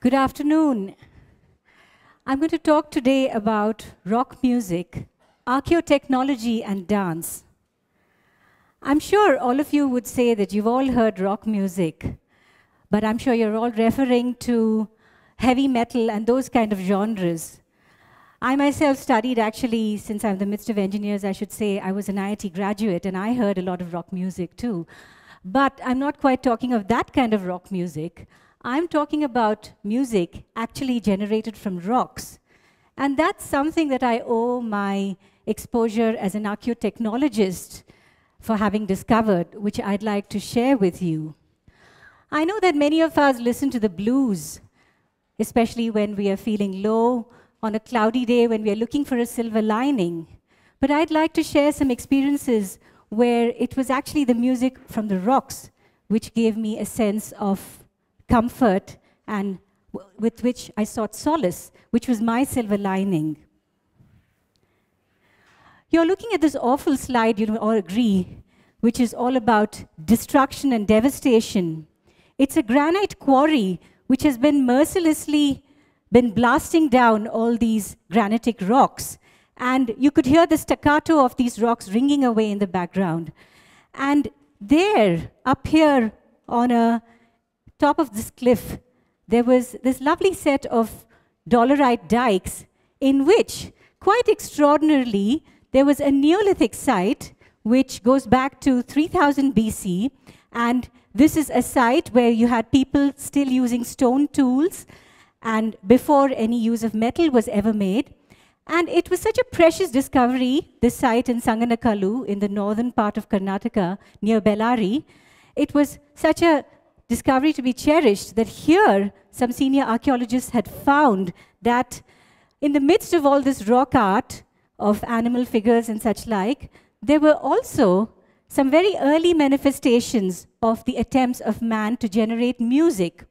Good afternoon. I'm going to talk today about rock music, archaeotechnology, and dance. I'm sure all of you would say that you've all heard rock music, but I'm sure you're all referring to heavy metal and those kind of genres. I myself studied, actually, since I'm in the midst of engineers, I should say, I was an IIT graduate, and I heard a lot of rock music too. But I'm not quite talking of that kind of rock music. I'm talking about music actually generated from rocks. And that's something that I owe my exposure as an archaeotechnologist for having discovered, which I'd like to share with you. I know that many of us listen to the blues, especially when we are feeling low, on a cloudy day when we are looking for a silver lining. But I'd like to share some experiences where it was actually the music from the rocks which gave me a sense of comfort and with which I sought solace, which was my silver lining. You're looking at this awful slide, you all agree, which is all about destruction and devastation. It's a granite quarry which has been mercilessly blasting down all these granitic rocks. And you could hear the staccato of these rocks ringing away in the background. And there, up here on a top of this cliff, there was this lovely set of dolerite dikes in which, quite extraordinarily, there was a Neolithic site which goes back to 3000 BC. And this is a site where you had people still using stone tools and before any use of metal was ever made. And it was such a precious discovery, this site in Saganakallu, in the northern part of Karnataka, near Bellary. It was such a discovery to be cherished that here, some senior archaeologists had found that in the midst of all this rock art of animal figures and such like, there were also some very early manifestations of the attempts of man to generate music.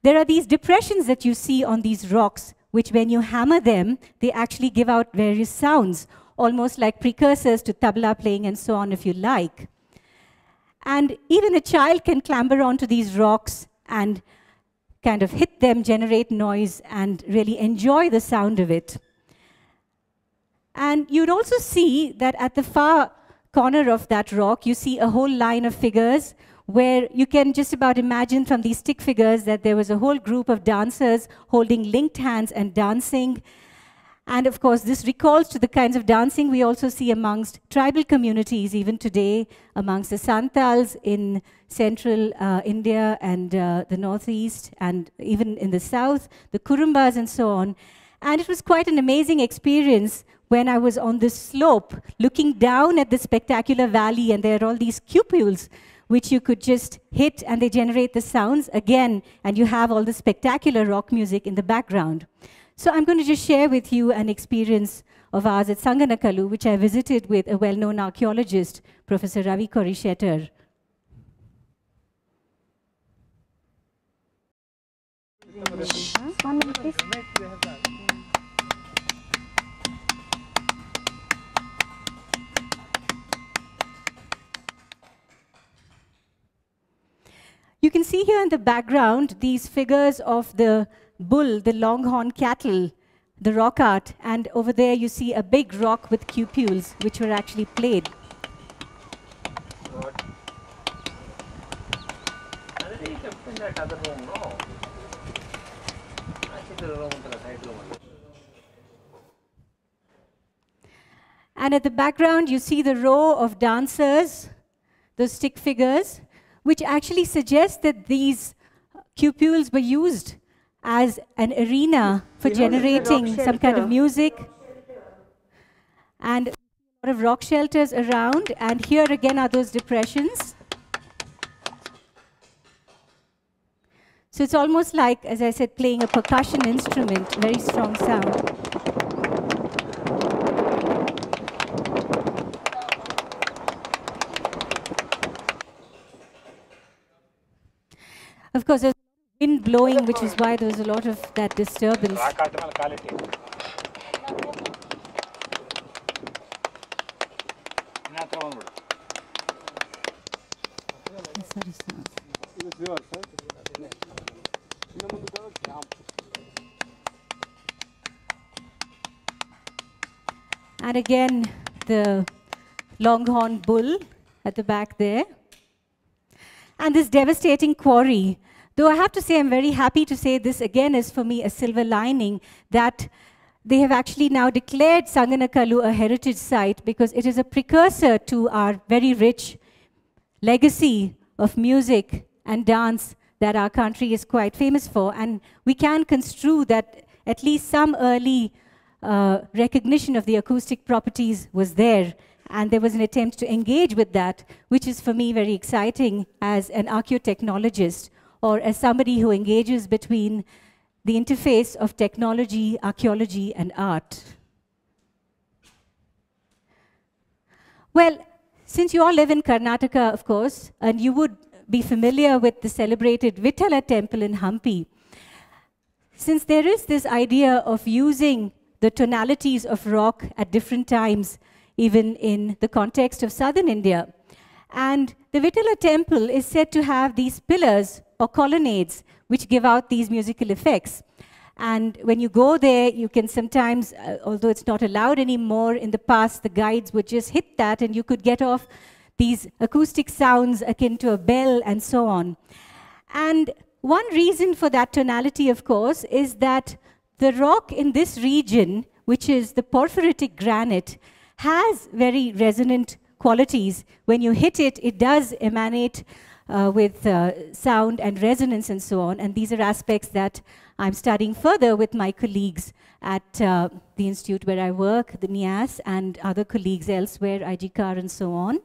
There are these depressions that you see on these rocks, which when you hammer them, they actually give out various sounds, almost like precursors to tabla playing and so on, if you like. And even a child can clamber onto these rocks and kind of hit them, generate noise, and really enjoy the sound of it. And you'd also see that at the far corner of that rock, you see a whole line of figures where you can just about imagine from these stick figures that there was a whole group of dancers holding linked hands and dancing. And of course, this recalls to the kinds of dancing we also see amongst tribal communities, even today, amongst the Santals in central India and the northeast, and even in the south, the Kurumbas and so on. And it was quite an amazing experience when I was on this slope, looking down at the spectacular valley, and there are all these cupules which you could just hit, and they generate the sounds again, and you have all the spectacular rock music in the background. So I'm going to just share with you an experience of ours at Saganakallu, which I visited with a well-known archaeologist, Professor Ravi Korishettar. You can see here in the background these figures of the bull, the longhorn cattle, the rock art, and over there you see a big rock with cupules, which were actually played. And at the background you see the row of dancers, those stick figures, which actually suggests that these cupules were used as an arena for generating some kind of music. And a lot of rock shelters around, and here again are those depressions. So it's almost like, as I said, playing a percussion instrument, very strong sound. Of course, there's wind blowing, which is why there was a lot of that disturbance. And again, the longhorn bull at the back there. And this devastating quarry. Though I have to say, I'm very happy to say this again is for me a silver lining that they have actually now declared Saganakallu a heritage site because it is a precursor to our very rich legacy of music and dance that our country is quite famous for. And we can construe that at least some early recognition of the acoustic properties was there. And there was an attempt to engage with that, which is for me very exciting as an archaeotechnologist or as somebody who engages between the interface of technology, archaeology, and art. Well, since you all live in Karnataka, of course, and you would be familiar with the celebrated Vittala temple in Hampi, since there is this idea of using the tonalities of rock at different times, even in the context of southern India. And the Vittala temple is said to have these pillars or colonnades which give out these musical effects. And when you go there, you can sometimes, although it's not allowed anymore, in the past the guides would just hit that and you could get off these acoustic sounds akin to a bell and so on. And one reason for that tonality, of course, is that the rock in this region, which is the porphyritic granite, has very resonant qualities. When you hit it, it does emanate with sound and resonance and so on. And these are aspects that I'm studying further with my colleagues at the institute where I work, the NIAS, and other colleagues elsewhere, IGCAR and so on.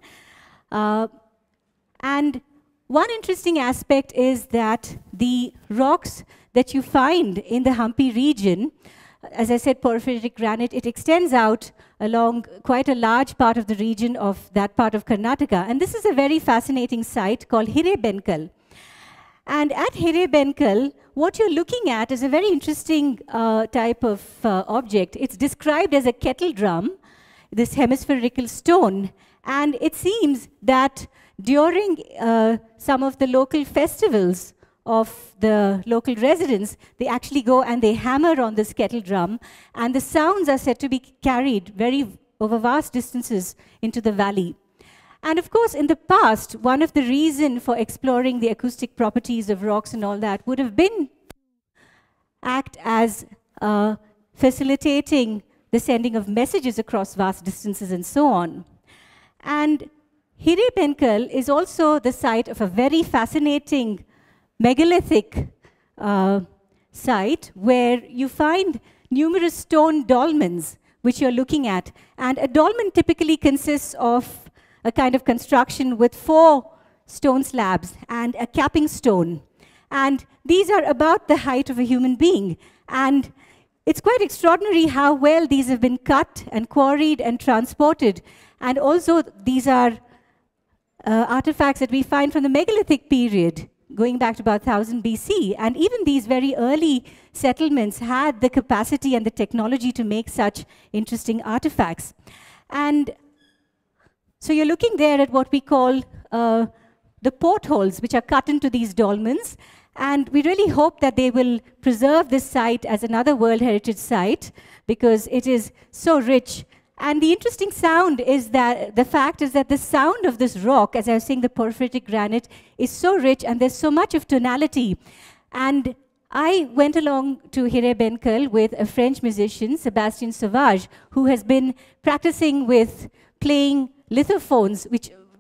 And one interesting aspect is that the rocks that you find in the Hampi region, as I said, porphyritic granite, it extends out along quite a large part of the region of that part of Karnataka. And this is a very fascinating site called Hirebenkal. And at Hirebenkal, what you're looking at is a very interesting type of object. It's described as a kettle drum, this hemispherical stone. And it seems that during some of the local festivals of the local residents, they actually go and they hammer on this kettle drum, and the sounds are said to be carried over vast distances into the valley. And of course, in the past, one of the reasons for exploring the acoustic properties of rocks and all that would have been act as facilitating the sending of messages across vast distances and so on. And Hirebenkal is also the site of a very fascinating megalithic site where you find numerous stone dolmens which you're looking at. And a dolmen typically consists of a kind of construction with 4 stone slabs and a capping stone. And these are about the height of a human being. And it's quite extraordinary how well these have been cut and quarried and transported. And also these are artifacts that we find from the megalithic period, going back to about 1000 BC. And even these very early settlements had the capacity and the technology to make such interesting artifacts. And so you're looking there at what we call the portholes, which are cut into these dolmens. And we really hope that they will preserve this site as another World Heritage Site because it is so rich. And the interesting sound is that the fact is that the sound of this rock, as I was saying, the porphyritic granite, is so rich and there's so much of tonality. And I went along to Hirebenkal with a French musician, Sébastien Sauvage, who has been practicing with playing lithophones,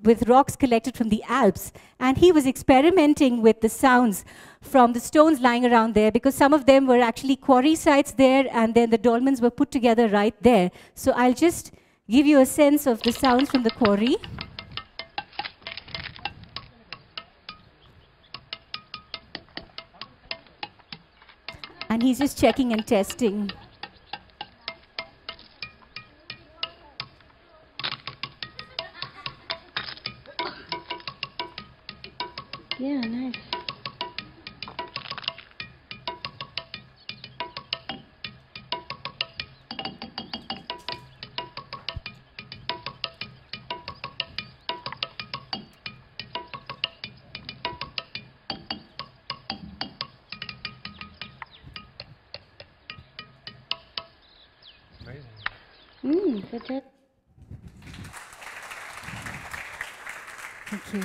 with rocks collected from the Alps. And he was experimenting with the sounds from the stones lying around there because some of them were actually quarry sites there and then the dolmens were put together right there. So I'll just give you a sense of the sounds from the quarry. And he's just checking and testing. Yeah, nice. So that. Thank you.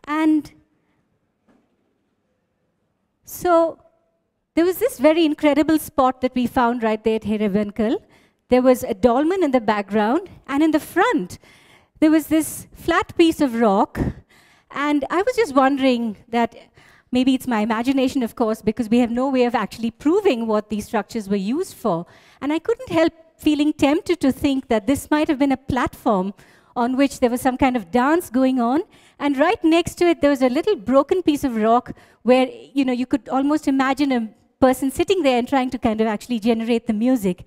And so there was this very incredible spot that we found right there at Hirebenkal. There was a dolmen in the background, and in the front, there was this flat piece of rock. And I was just wondering that maybe it's my imagination, of course, because we have no way of actually proving what these structures were used for. And I couldn't help feeling tempted to think that this might have been a platform on which there was some kind of dance going on. And right next to it, there was a little broken piece of rock where, you could almost imagine a person sitting there and trying to kind of actually generate the music.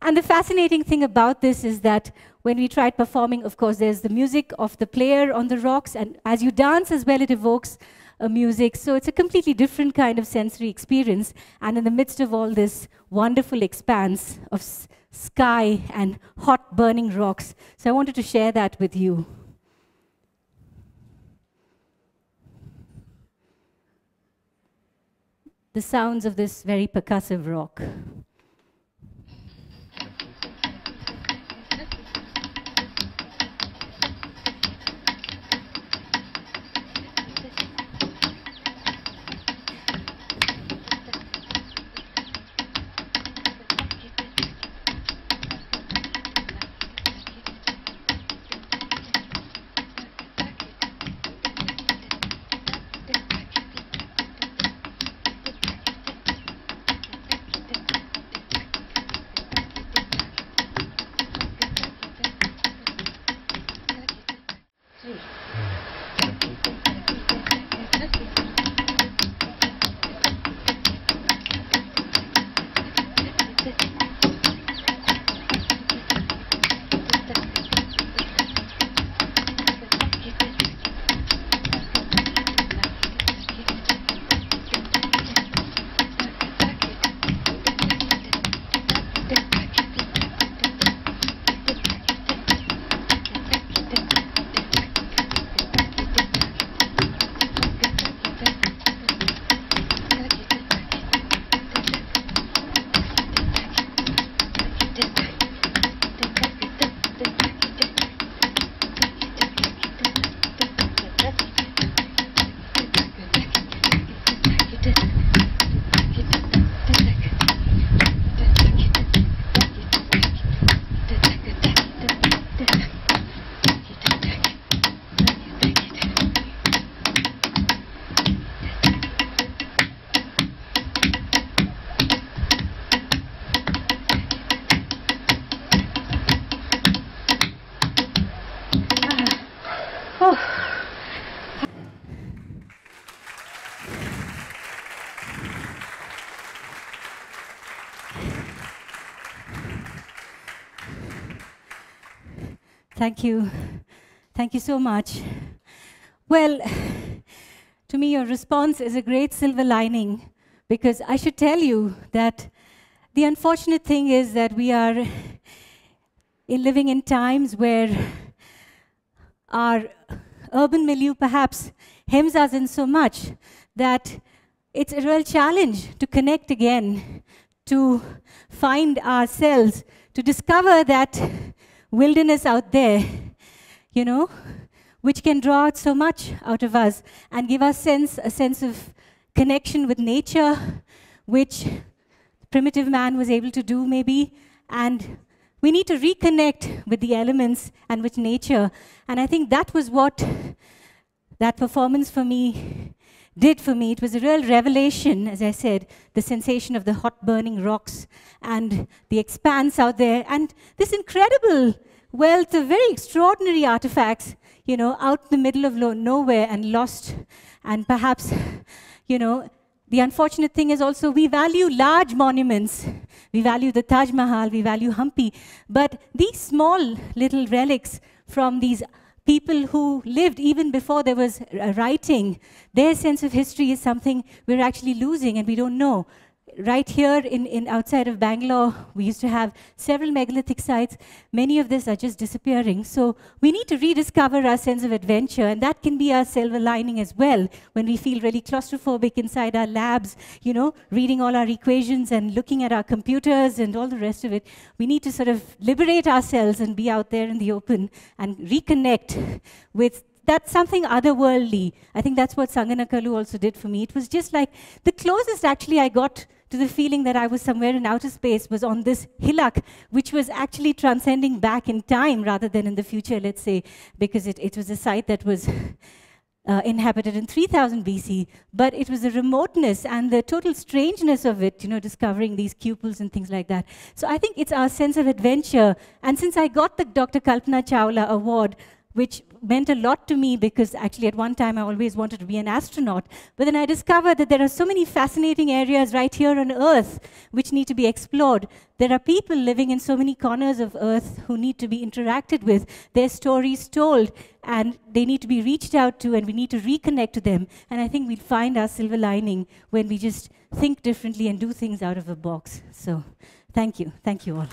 And the fascinating thing about this is that when we tried performing, of course, there's the music of the player on the rocks, and as you dance as well, it evokes music. So it's a completely different kind of sensory experience. And in the midst of all this wonderful expanse of sky and hot burning rocks. So I wanted to share that with you. The sounds of this very percussive rock. Thank you. Thank you so much. Well, to me, your response is a great silver lining, because I should tell you that the unfortunate thing is that we are living in times where our urban milieu perhaps hems us in so much that it's a real challenge to connect again, to find ourselves, to discover that wilderness out there, which can draw out so much out of us and give us a sense of connection with nature, which primitive man was able to do maybe. And we need to reconnect with the elements and with nature. And I think that was what that performance for me did for me. It was a real revelation, as I said, the sensation of the hot burning rocks and the expanse out there, and this incredible wealth of very extraordinary artifacts, out in the middle of nowhere and lost. And perhaps, the unfortunate thing is also we value large monuments. We value the Taj Mahal, we value Hampi, but these small little relics from these people who lived even before there was writing, their sense of history is something we're actually losing, and we don't know. right here in outside of Bangalore, we used to have several megalithic sites. Many of these are just disappearing. So we need to rediscover our sense of adventure, and that can be our silver lining as well. When we feel really claustrophobic inside our labs, you know, reading all our equations and looking at our computers and all the rest of it, we need to sort of liberate ourselves and be out there in the open and reconnect with that's something otherworldly. I think that's what Saganakallu also did for me. It was just like the closest actually I got to the feeling that I was somewhere in outer space was on this hillock, which was actually transcending back in time rather than in the future, let's say, because it was a site that was inhabited in 3000 BC, but it was the remoteness and the total strangeness of it, you know, discovering these cupels and things like that. So I think it's our sense of adventure. And since I got the Dr. Kalpana Chawla award, which meant a lot to me because actually at one time I always wanted to be an astronaut. But then I discovered that there are so many fascinating areas right here on Earth which need to be explored. There are people living in so many corners of Earth who need to be interacted with, their stories told, and they need to be reached out to, and we need to reconnect to them. And I think we'll find our silver lining when we just think differently and do things out of a box. So thank you all.